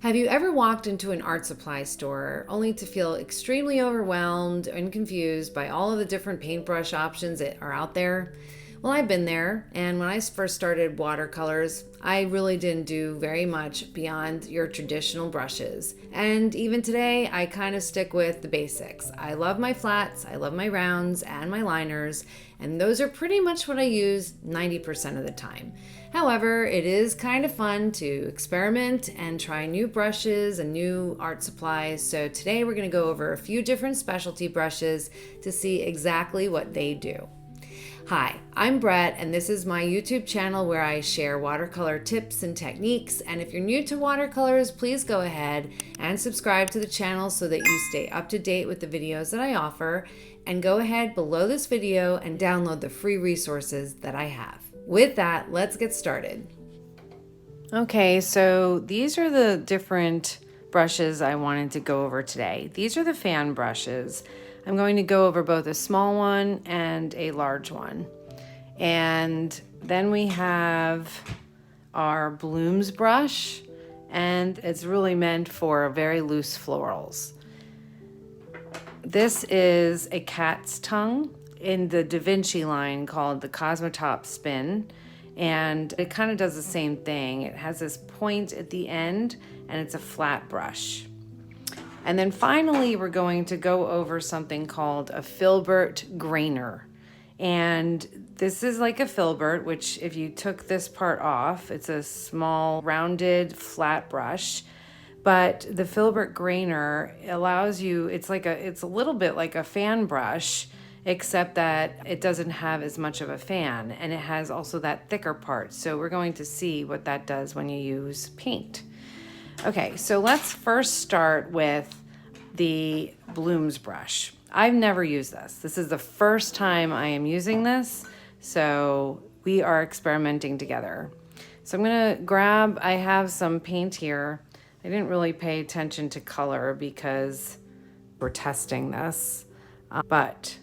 Have you ever walked into an art supply store only to feel extremely overwhelmed and confused by all of the different paintbrush options that are out there? Well, I've been there, and when I first started watercolors, I really didn't do very much beyond your traditional brushes. And even today, I kind of stick with the basics. I love my flats, I love my rounds, and my liners, and those are pretty much what I use 90% of the time. However, it is kind of fun to experiment and try new brushes and new art supplies. So today we're going to go over a few different specialty brushes to see exactly what they do. Hi, I'm Brett, and this is my YouTube channel where I share watercolor tips and techniques. And if you're new to watercolors, please go ahead and subscribe to the channel so that you stay up to date with the videos that I offer. And go ahead below this video and download the free resources that I have. With that, let's get started. Okay, so these are the different brushes I wanted to go over today. These are the fan brushes. I'm going to go over both a small one and a large one. And then we have our blooms brush, and it's really meant for very loose florals. This is a cat's tongue in the Da Vinci line called the Cosmotop spin, and it kind of does the same thing. It has this point at the end, and it's a flat brush. And then finally, we're going to go over something called a Filbert Grainer. And this is like a filbert, which if you took this part off, it's a small rounded flat brush. But the Filbert Grainer allows you, it's a little bit like a fan brush, except that it doesn't have as much of a fan, and it has also that thicker part. So we're going to see what that does when you use paint. Okay, so let's first start with the blooms brush. I've never used this. This is the first time I am using this, so we are experimenting together. So I'm gonna grab, I have some paint here. I didn't really pay attention to color because we're testing this, but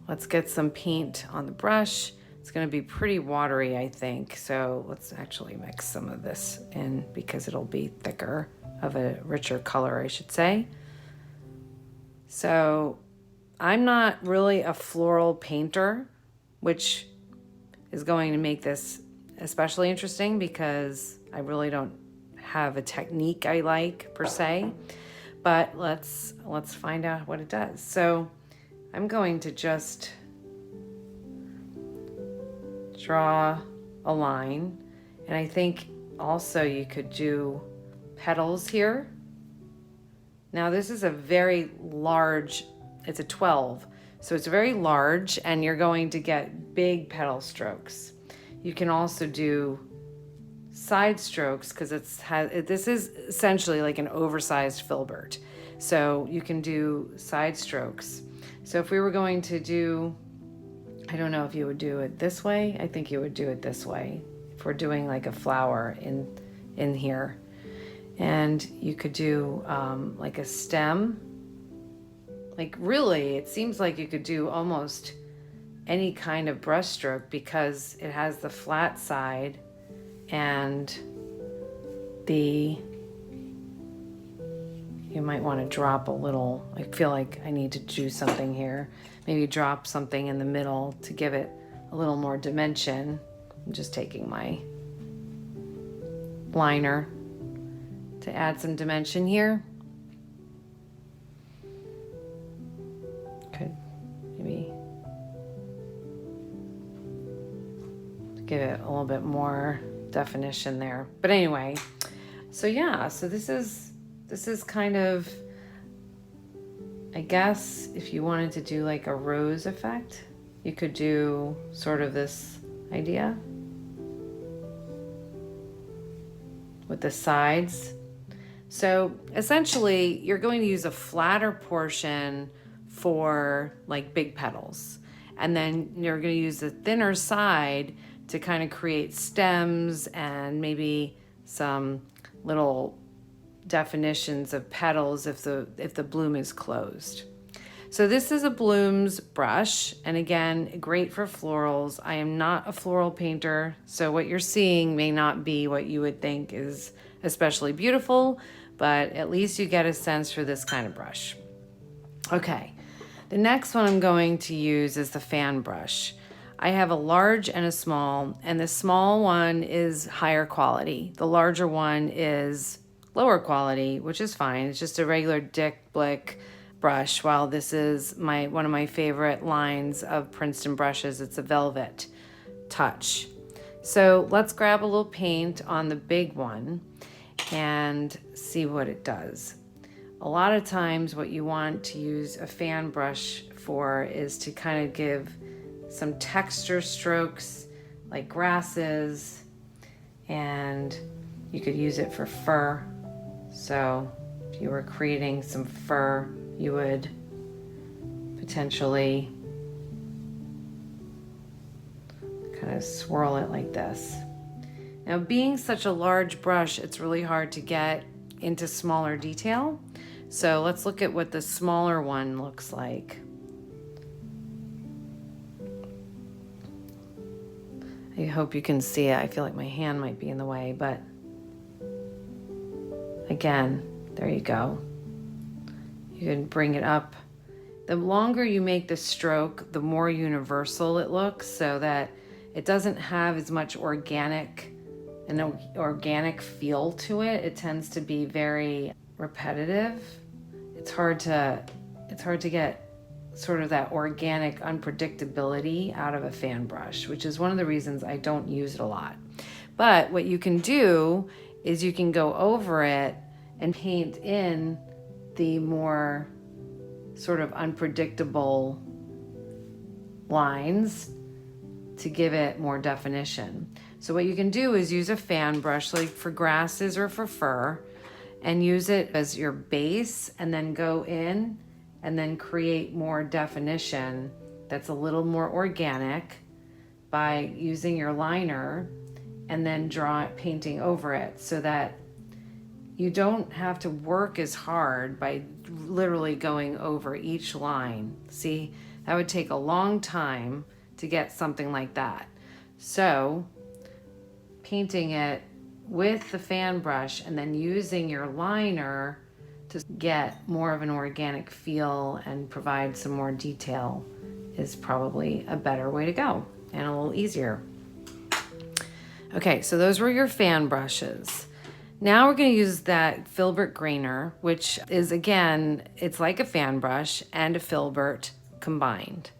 let's get some paint on the brush. It's gonna be pretty watery, I think. So let's actually mix some of this in because it'll be thicker, of a richer color, I should say. So I'm not really a floral painter, which is going to make this especially interesting because I really don't have a technique I like per se, but let's find out what it does. So I'm going to just draw a line, and I think also you could do petals here. Now this is a very large, it's a 12, so it's very large, and you're going to get big petal strokes. You can also do side strokes because this is essentially like an oversized filbert, so you can do side strokes. So if we were going to do, I don't know if you would do it this way. I think you would do it this way if we're doing like a flower in here. And you could do like a stem. Like really, it seems like you could do almost any kind of brush stroke because it has the flat side and you might want to drop a little. I feel like I need to do something here. Maybe drop something in the middle to give it a little more dimension. I'm just taking my liner to add some dimension here. Could maybe give it a little bit more definition there. But anyway, so yeah, so this is kind of, I guess if you wanted to do like a rose effect, you could do sort of this idea with the sides. So essentially you're going to use a flatter portion for like big petals, and then you're going to use the thinner side to kind of create stems and maybe some little definitions of petals if the bloom is closed. So this is a blooms brush, and again, great for florals. I am not a floral painter, so what you're seeing may not be what you would think is especially beautiful, but at least you get a sense for this kind of brush. Okay, the next one I'm going to use is the fan brush. I have a large and a small, and the small one is higher quality. The larger one is lower quality, which is fine. It's just a regular Dick Blick brush, while this is one of my favorite lines of Princeton brushes. It's a Velvet Touch. So let's grab a little paint on the big one and see what it does. A lot of times what you want to use a fan brush for is to kind of give some texture strokes like grasses, and you could use it for fur. So if you were creating some fur, you would potentially kind of swirl it like this. Now, being such a large brush, it's really hard to get into smaller detail. So let's look at what the smaller one looks like. I hope you can see it. I feel like my hand might be in the way, but again, there you go. You can bring it up. The longer you make the stroke, the more universal it looks, so that it doesn't have as much an organic feel to it. It tends to be very repetitive. It's hard to get sort of that organic unpredictability out of a fan brush, which is one of the reasons I don't use it a lot. But what you can do is you can go over it and paint in the more sort of unpredictable lines to give it more definition. So what you can do is use a fan brush like for grasses or for fur, and use it as your base, and then go in and then create more definition that's a little more organic by using your liner and then painting over it, so that you don't have to work as hard by literally going over each line. See, that would take a long time to get something like that. So painting it with the fan brush and then using your liner to get more of an organic feel and provide some more detail is probably a better way to go, and a little easier. Okay, so those were your fan brushes. Now we're going to use that Filbert Grainer, which is, again, it's like a fan brush and a Filbert combined.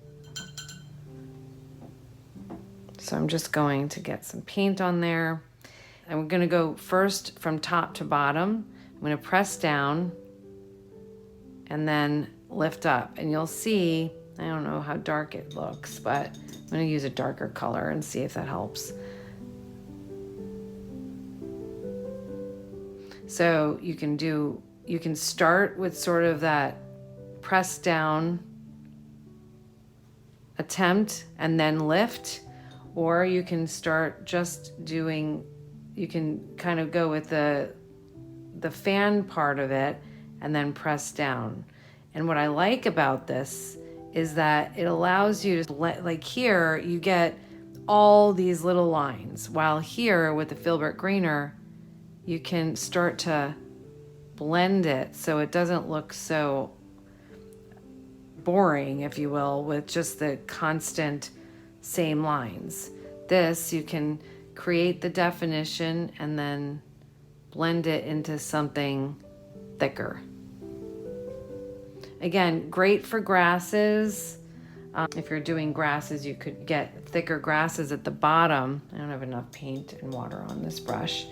So I'm just going to get some paint on there. And we're going to go first from top to bottom. I'm going to press down and then lift up. And you'll see, I don't know how dark it looks, but I'm going to use a darker color and see if that helps. So you can start with sort of that press down attempt and then lift, or you can start just doing, you can kind of go with the fan part of it and then press down. And what I like about this is that it allows you to, like here, you get all these little lines, while here with the Filbert Grainer, you can start to blend it so it doesn't look so boring, if you will, with just the constant same lines. This, you can create the definition and then blend it into something thicker. Again, great for grasses. If you're doing grasses, you could get thicker grasses at the bottom. I don't have enough paint and water on this brush,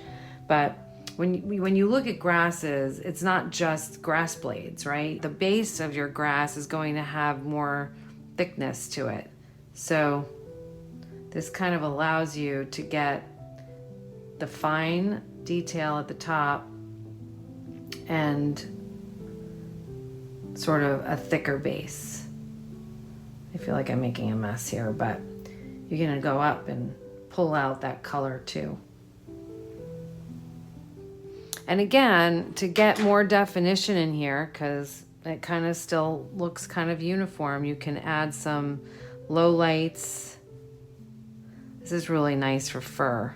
but when you look at grasses, it's not just grass blades, right? The base of your grass is going to have more thickness to it. So this kind of allows you to get the fine detail at the top and sort of a thicker base. I feel like I'm making a mess here, but you're gonna go up and pull out that color too. And again, to get more definition in here, because it kind of still looks kind of uniform, you can add some low lights. This is really nice for fur.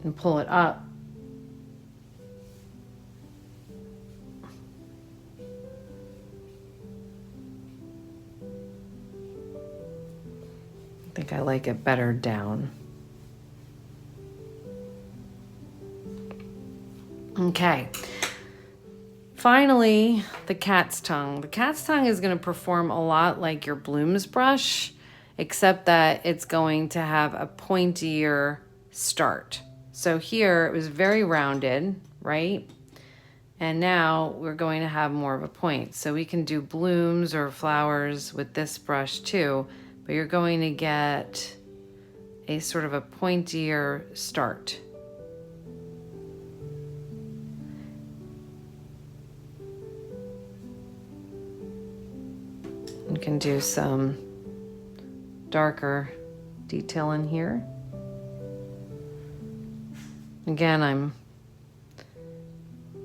and pull it up. I think I like it better down. Okay. Finally, the cat's tongue. The cat's tongue is going to perform a lot like your blooms brush, except that it's going to have a pointier start. So here it was very rounded, right? And now we're going to have more of a point. So we can do blooms or flowers with this brush too, but you're going to get a sort of a pointier start. You can do some darker detail in here. Again, I'm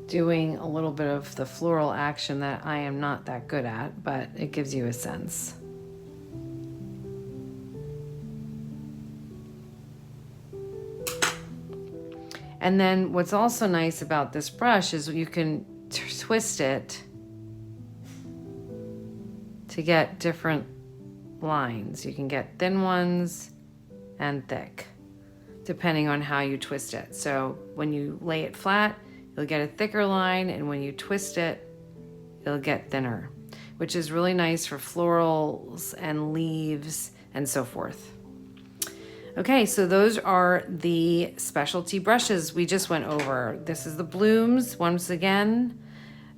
doing a little bit of the floral action that I am not that good at, but it gives you a sense. And then what's also nice about this brush is you can twist it to get different lines. You can get thin ones and thick, depending on how you twist it. So when you lay it flat, you'll get a thicker line, and when you twist it, it'll get thinner, which is really nice for florals and leaves and so forth. Okay, so those are the specialty brushes we just went over. This is the blooms, once again,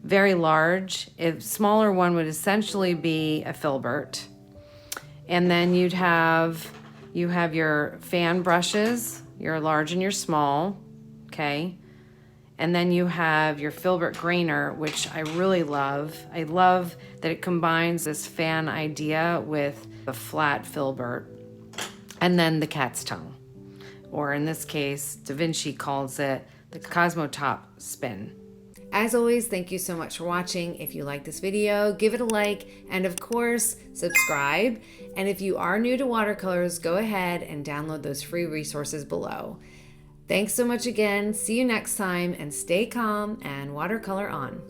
very large. A smaller one would essentially be a filbert. And then you have your fan brushes, your large and your small, okay? And then you have your Filbert Grainer, which I really love. I love that it combines this fan idea with the flat filbert. And then the cat's tongue, or in this case, Da Vinci calls it the Cosmotop spin. As always, thank you so much for watching. If you like this video, give it a like, and of course, subscribe. And if you are new to watercolors, go ahead and download those free resources below. Thanks so much again. See you next time, and stay calm and watercolor on.